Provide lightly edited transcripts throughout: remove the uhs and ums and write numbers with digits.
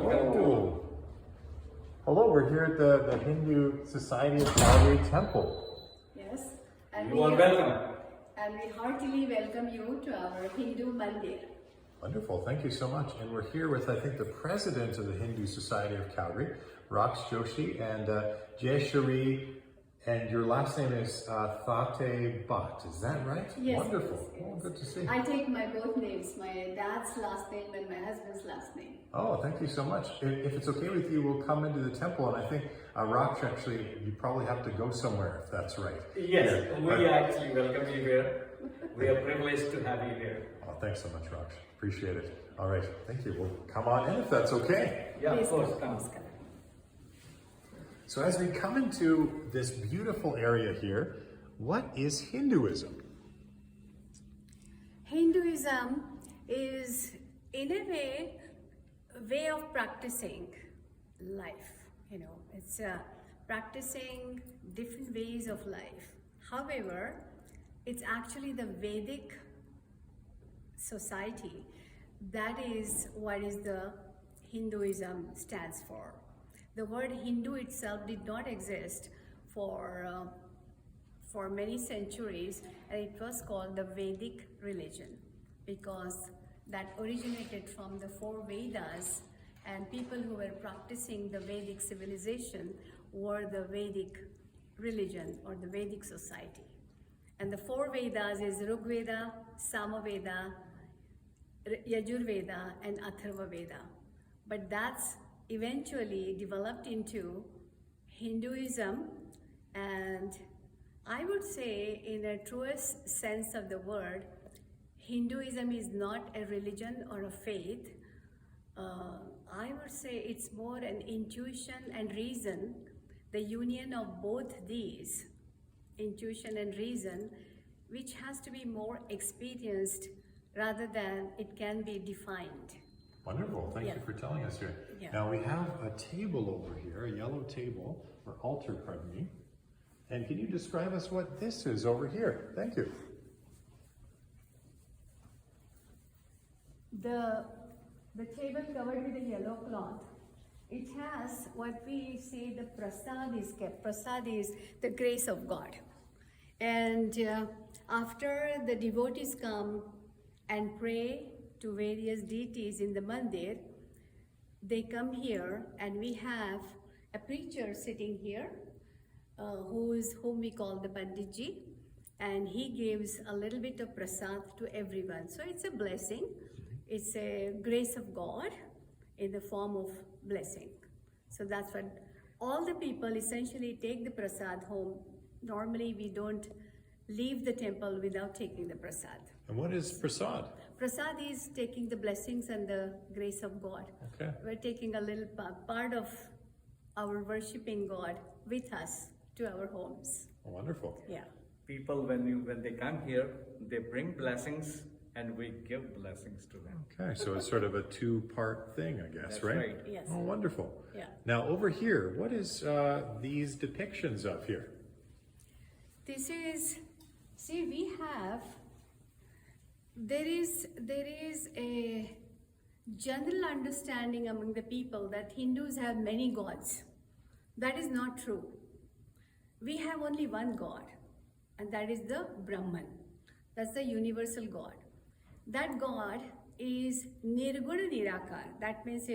Hello. Hello, we're here at the Hindu Society of Calgary Temple. Yes. And You are welcome. And we heartily welcome you to our Hindu Mandir. Wonderful, thank you so much. And we're here with, I think, the president of the Hindu Society of Calgary, Raksh, Joshi, and Jayashree, and your last name is Thatte Bhat, is that right? Yes. Wonderful, Yes. Oh, good to see. I take my both names, my dad's last name and my husband's last name. Oh, thank you so much. If it's okay with you, we'll come into the temple, and I think Raksh, actually, you probably have to go somewhere, if that's right. Yes, we actually welcome you here. We are privileged to have you here. Oh, thanks so much, Raksh. Appreciate it. All right, thank you. Well, come on in if that's okay. Yeah, Please of course, come. come. So as we come into this beautiful area here, what is Hinduism? Hinduism is, in a way of practicing life. You know, it's practicing different ways of life. However, it's actually the Vedic society. That is what is the Hinduism stands for. The word Hindu itself did not exist for many centuries, and it was called the Vedic religion because that originated from the 4 Vedas, and people who were practicing the Vedic civilization were the Vedic religion or the Vedic society. And the 4 Vedas is Rig Veda, Samaveda, Yajurveda, and Atharva Veda. But that's eventually developed into Hinduism, and I would say, in the truest sense of the word, Hinduism is not a religion or a faith. I would say it's more an intuition and reason, the union of both these, intuition and reason, which has to be more experienced rather than it can be defined. Wonderful, thank you for telling us here. Yeah. Now we have a table over here, a yellow table, or altar, pardon me. And can you describe us what this is over here? Thank you. The table covered with a yellow cloth, it has what we say the prasad is kept. Prasad is the grace of God. And after the devotees come and pray to various deities in the mandir, they come here, and we have a preacher sitting here whom we call the Panditji, and he gives a little bit of prasad to everyone. So it's a blessing. It's a grace of God in the form of blessing. So that's what all the people essentially take the prasad home. Normally we don't leave the temple without taking the prasad. And what is prasad? Prasad is taking the blessings and the grace of God. Okay. We're taking a little part of our worshiping God with us to our homes. Oh, wonderful. Yeah. People, when they come here, they bring blessings and we give blessings to them. Okay, so it's sort of a 2-part thing, I guess, That's right? right. Yes. Oh, wonderful. Yeah. Now over here, what is these depictions of here? This is, see, we have, there is a general understanding among the people that Hindus have many gods. That is not true. We have only one God, and that is the Brahman. That's the universal God. That God is Nirguna Nirakar. That means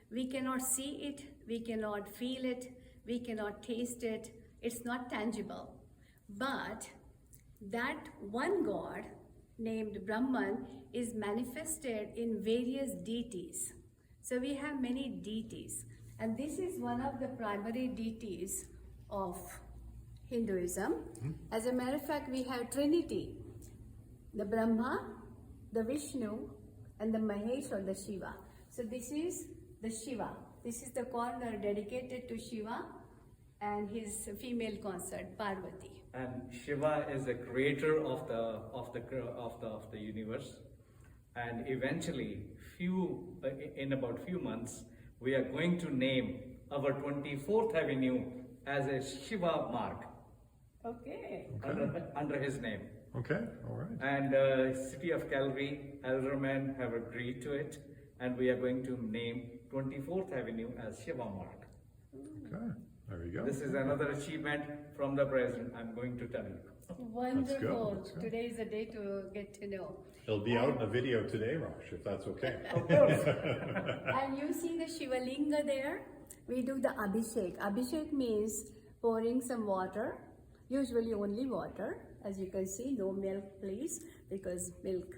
we cannot see it, we cannot feel it, we cannot taste it. It's not tangible. But that one God named Brahman is manifested in various deities. So we have many deities. And this is one of the primary deities of Hinduism. As a matter of fact, we have Trinity, the Brahma, the Vishnu, and the Mahesh or the Shiva. So this is the Shiva. This is the corner dedicated to Shiva and his female consort Parvati. And Shiva is the creator of the universe. And eventually, in about few months, we are going to name our 24th Avenue as a Shiva mark. Okay. Under his name. Okay, all right. And City of Calgary, aldermen have agreed to it, and we are going to name 24th Avenue as Shiva Mart. Okay, there you go. This is another achievement from the president, I'm going to tell you. Wonderful. That's good. Today is a day to get to know. It'll be out in a video today, Raksh, if that's okay. Of course. And you see the Shivalinga there? We do the Abhishek. Abhishek means pouring some water, usually only water. As you can see, no milk please, because milk,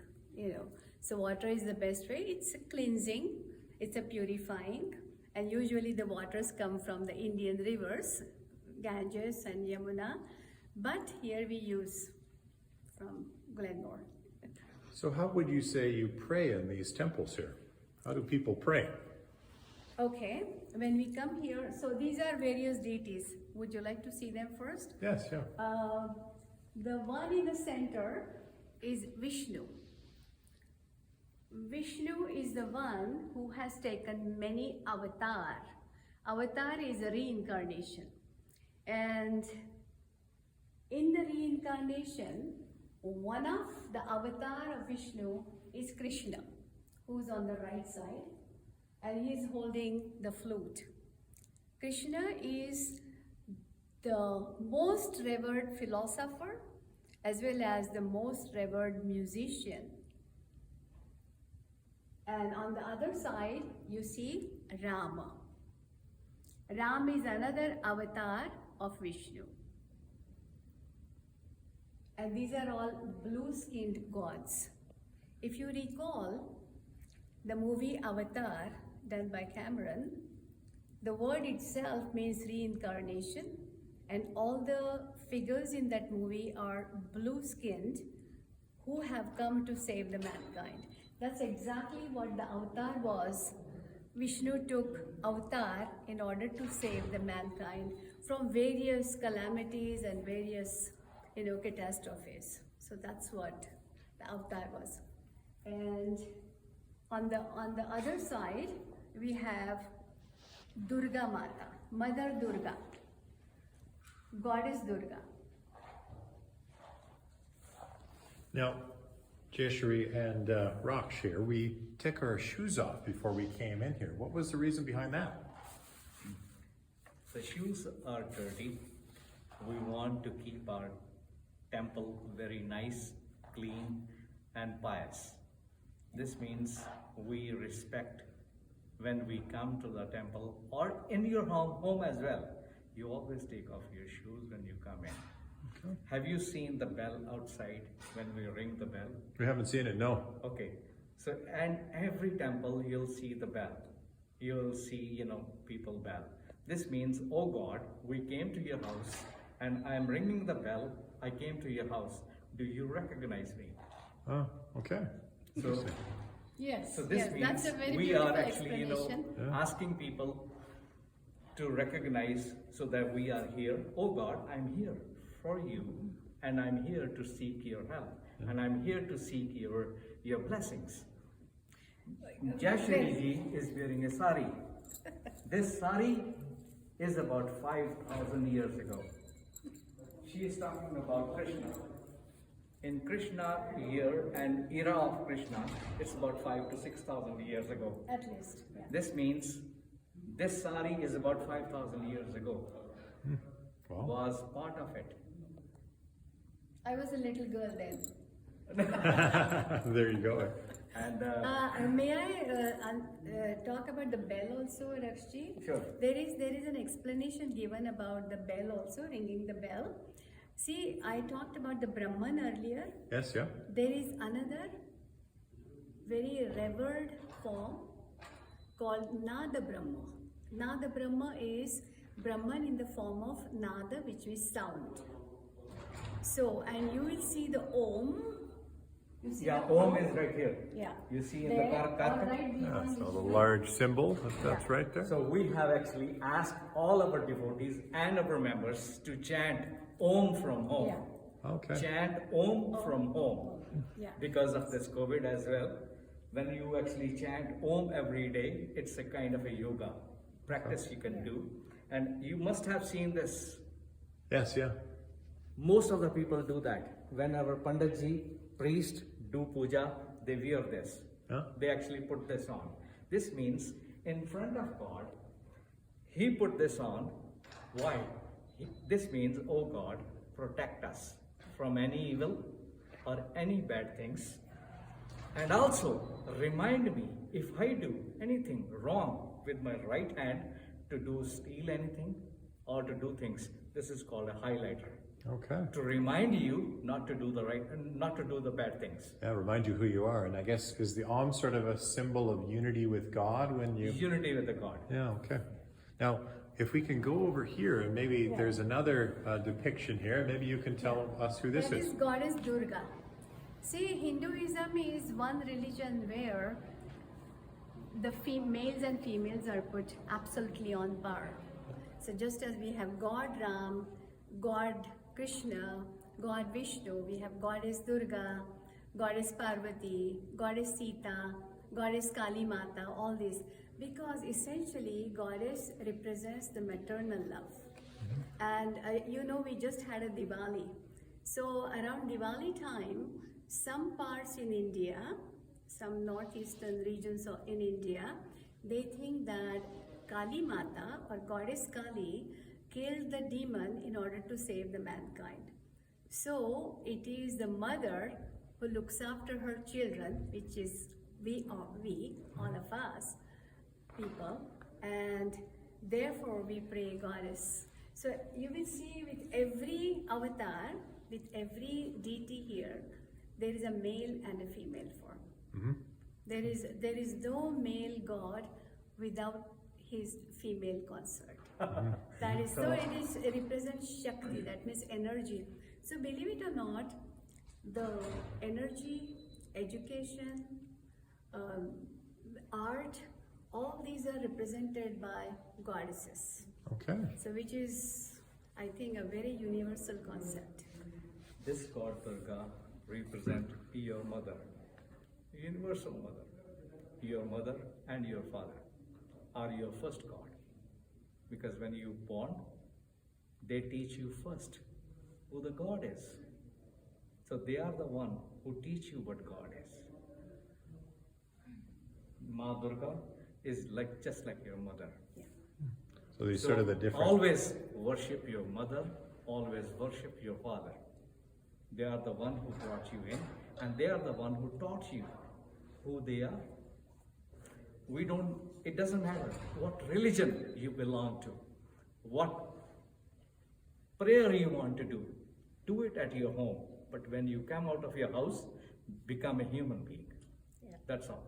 So water is the best way. It's a cleansing, it's a purifying, and usually the waters come from the Indian rivers, Ganges and Yamuna, but here we use from Glenmore. So how would you say you pray in these temples here? How do people pray? Okay, when we come here, so these are various deities. Would you like to see them first? Yes, yeah. The one in the center is Vishnu. Vishnu is the one who has taken many avatar. Avatar is a reincarnation. And in the reincarnation, one of the avatar of Vishnu is Krishna, who's on the right side, and he's holding the flute. Krishna is the most revered philosopher as well as the most revered musician. And on the other side, you see Rama. Ram is another avatar of Vishnu. And these are all blue-skinned gods. If you recall the movie Avatar, done by Cameron, the word itself means reincarnation, and all the figures in that movie are blue-skinned who have come to save the mankind. That's exactly what the avatar was. Vishnu took avatar in order to save the mankind from various calamities and various catastrophes. So that's what the avatar was. And on the other side, we have Durga Mata, Mother Durga, Goddess Durga. Now, Jayashree and Raksh here, we took our shoes off before we came in here. What was the reason behind that? The shoes are dirty. We want to keep our temple very nice, clean, and pious. This means we respect when we come to the temple or in your home as well. You always take off your shoes when you come in. Okay. Have you seen the bell outside when we ring the bell? We haven't seen it, no. Okay. So, and every temple you'll see the bell. You'll see, people bell. This means, oh God, we came to your house and I'm ringing the bell. I came to your house. Do you recognize me? Oh, okay. So, Interesting. Yes, so this yes, means that's a very we beautiful are actually, explanation. asking people to recognize so that we are here. Oh God, I'm here for you, and I'm here to seek your help, and I'm here to seek your blessings. Jayashree ji is wearing a sari. This sari is about 5,000 years ago. She is talking about Krishna. In Krishna year and era of Krishna, it's about 5,000 to 6,000 years ago. At least. Yeah. This means this sari is about 5,000 years ago. Wow. Was part of it. I was a little girl then. There you go. And May I talk about the bell also, Rakshji? Sure. There is an explanation given about the bell also, ringing the bell. See, I talked about the Brahman earlier. Yes, yeah. There is another very revered form called Nada Brahma. Nada Brahma is Brahman in the form of Nada, which is sound. So, and you will see the Om. You see yeah, the Om is right here. Yeah. You see in There, the all carpet. right behind So the Vishnu. large symbol, that's right there. So we have actually asked all our devotees and our members to chant Om from home. Yeah. Okay. Chant Om from home. Yeah. Because of this COVID as well. When you actually chant Om every day, it's a kind of a yoga practice you can do. And you must have seen this. Yes, yeah. Most of the people do that. When our Panditji, priest, do puja, they wear this. Huh? They actually put this on. This means in front of God. He put this on. Why? This means, oh God, protect us from any evil or any bad things. And also remind me if I do anything wrong with my right hand to steal anything or to do things. This is called a highlighter. Okay. To remind you not to do the bad things. Yeah, remind you who you are. And I guess, is the Om sort of a symbol of unity with God when you... Unity with the God. Yeah, okay. Now, if we can go over here, and maybe there's another depiction here, maybe you can tell us who this That is. is Goddess Durga. See, Hinduism is one religion where the males and females are put absolutely on par. So just as we have God Ram, God Krishna, God Vishnu, we have Goddess Durga, Goddess Parvati, Goddess Sita, Goddess Kali Mata, all these. Because essentially Goddess represents the maternal love. And we just had a Diwali. So around Diwali time, some parts in India, some northeastern regions in India, they think that Kali Mata or Goddess Kali killed the demon in order to save the mankind. So it is the mother who looks after her children, which is we, all of us, people, and therefore we pray Goddess. So you will see with every avatar, with every deity here, there is a male and a female form. Mm-hmm. There is no male God without his female consort. That is so. It represents Shakti. That means energy. So believe it or not, the energy, education, art, all these are represented by goddesses. Okay. So which is, I think, a very universal concept. This God Durga represents your mother, universal mother. Your mother and your father are your first God. Because when you born, they teach you first who the God is. So they are the one who teach you what God is. Ma Durga is just like your mother. Yeah. So these sort of the different... Always worship your mother, always worship your father. They are the one who brought you in, and they are the one who taught you who they are. It doesn't matter what religion you belong to, what prayer you want to do it at your home. But when you come out of your house, become a human being. Yeah. That's all.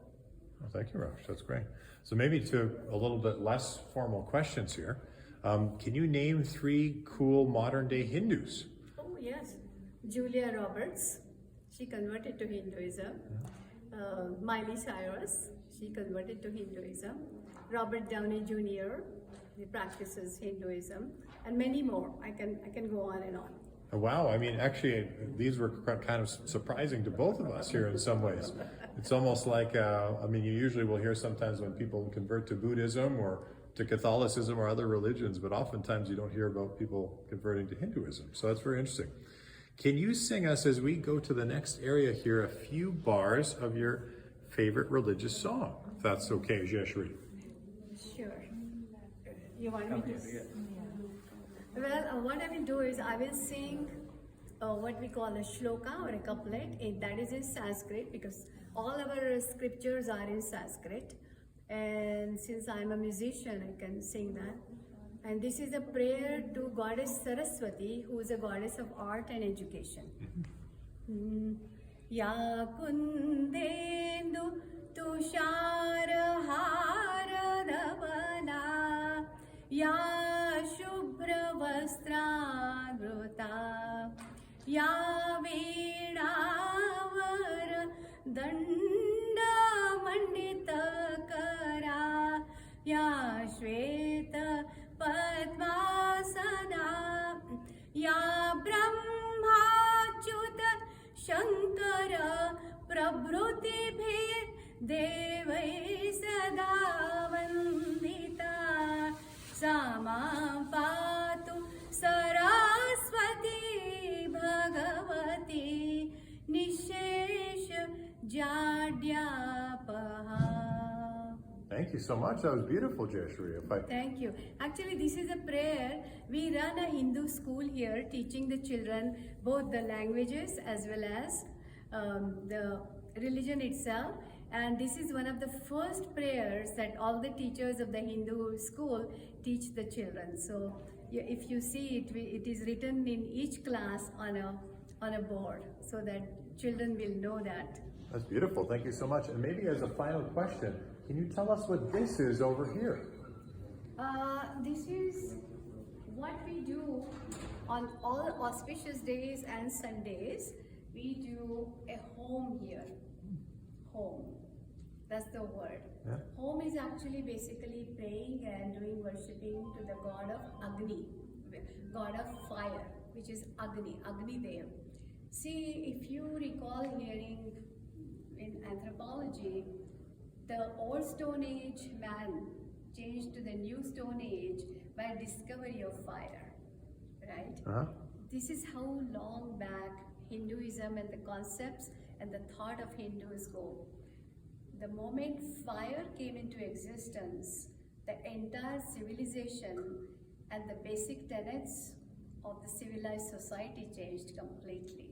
Well, thank you, Raksh. That's great. So maybe to a little bit less formal questions here. Can you name 3 cool modern day Hindus? Oh yes, Julia Roberts, she converted to Hinduism. Miley Cyrus, she converted to Hinduism. Robert Downey Jr., he practices Hinduism, and many more. I can go on and on. Oh, wow, I mean, actually, these were kind of surprising to both of us here in some ways. It's almost like, you usually will hear sometimes when people convert to Buddhism or to Catholicism or other religions, but oftentimes you don't hear about people converting to Hinduism. So that's very interesting. Can you sing us, as we go to the next area here, a few bars of your favorite religious song, if that's okay, Jayashree? Sure. You want me to? Well, what I will do is I will sing what we call a shloka or a couplet. That is in Sanskrit, because all our scriptures are in Sanskrit. And since I'm a musician, I can sing that. And this is a prayer to Goddess Saraswati, who is a goddess of art and education. Ya kundendu tushara haradavana, ya shubhra vastragruta, ya vedavar danda mandita kara, ya shveta padmasana, ya brahmachyuta shankara prabhrutibhir devai sada vandita, sama patu saraswati bhagavati nishesha jadyapaha. Thank you so much. That was beautiful, Jayashree. Thank you. Actually, this is a prayer. We run a Hindu school here, teaching the children both the languages as well as the religion itself. And this is one of the first prayers that all the teachers of the Hindu school teach the children. So if you see it, it is written in each class on a board so that children will know that. That's beautiful. Thank you so much. And maybe as a final question, can you tell us what this is over here? This is what we do on all auspicious days and Sundays. We do a home here. Home. That's the word. Yeah. Home is actually basically praying and doing worshipping to the god of Agni, god of fire, which is Agni, Agni Dev. See, if you recall hearing in anthropology, the old Stone Age man changed to the new Stone Age by discovery of fire, right? Uh-huh. This is how long back Hinduism and the concepts and the thought of Hindus go. The moment fire came into existence, the entire civilization and the basic tenets of the civilized society changed completely.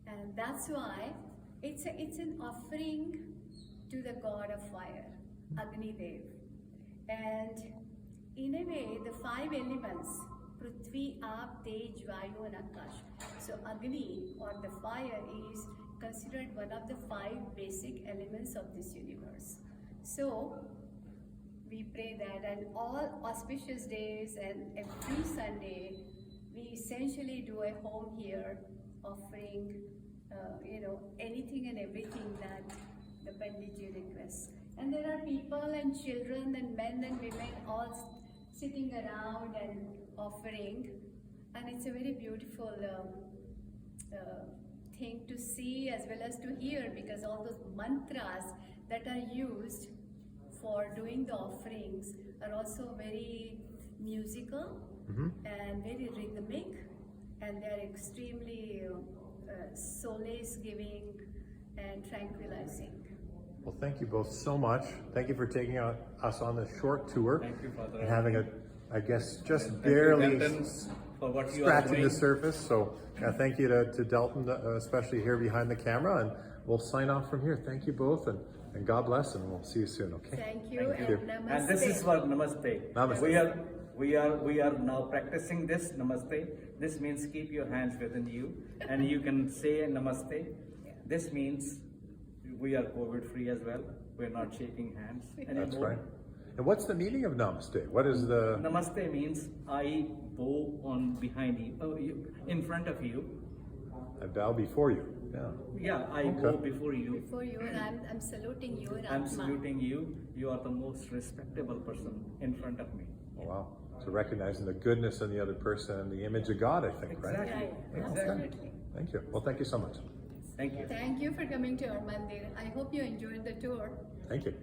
And that's why it's an offering to the god of fire, Agni Dev. And in a way, the 5 elements, Prithvi, Aap, Tej, Vayu and Akash. So Agni or the fire is considered one of the 5 basic elements of this universe. So we pray that, and all auspicious days and every Sunday, we essentially do a home here offering anything and everything that the Panditji requests. And there are people and children and men and women all sitting around and offering, and it's a very beautiful thing to see as well as to hear, because all those mantras that are used for doing the offerings are also very musical and very rhythmic, and they are extremely solace giving and tranquilizing. Well, thank you both so much. Thank you for taking us on this short tour. Thank you, Father. And having I guess, just Thank barely you, Dalton, for what you are scratching doing. the surface. So thank you to Dalton, especially here behind the camera. And we'll sign off from here. Thank you both, and God bless, and we'll see you soon, okay? Thank you, Thank you. and namaste. And this is for Namaste. Namaste. We are now practicing this Namaste. This means keep your hands within you, and you can say Namaste. This means we are COVID free as well. We're not shaking hands anymore. That's right. And what's the meaning of Namaste? What is the... Namaste means I bow on behind you, in front of you. I bow before you. Yeah. Yeah, I bow before you. Before you, and I'm saluting you, I'm Atma. saluting you. You are the most respectable person in front of me. Oh, wow. So recognizing the goodness in the other person and the image of God, I think, right? Exactly. Yeah, absolutely. Thank you. Well, thank you so much. Thank you. Thank you for coming to our mandir. I hope you enjoyed the tour. Thank you.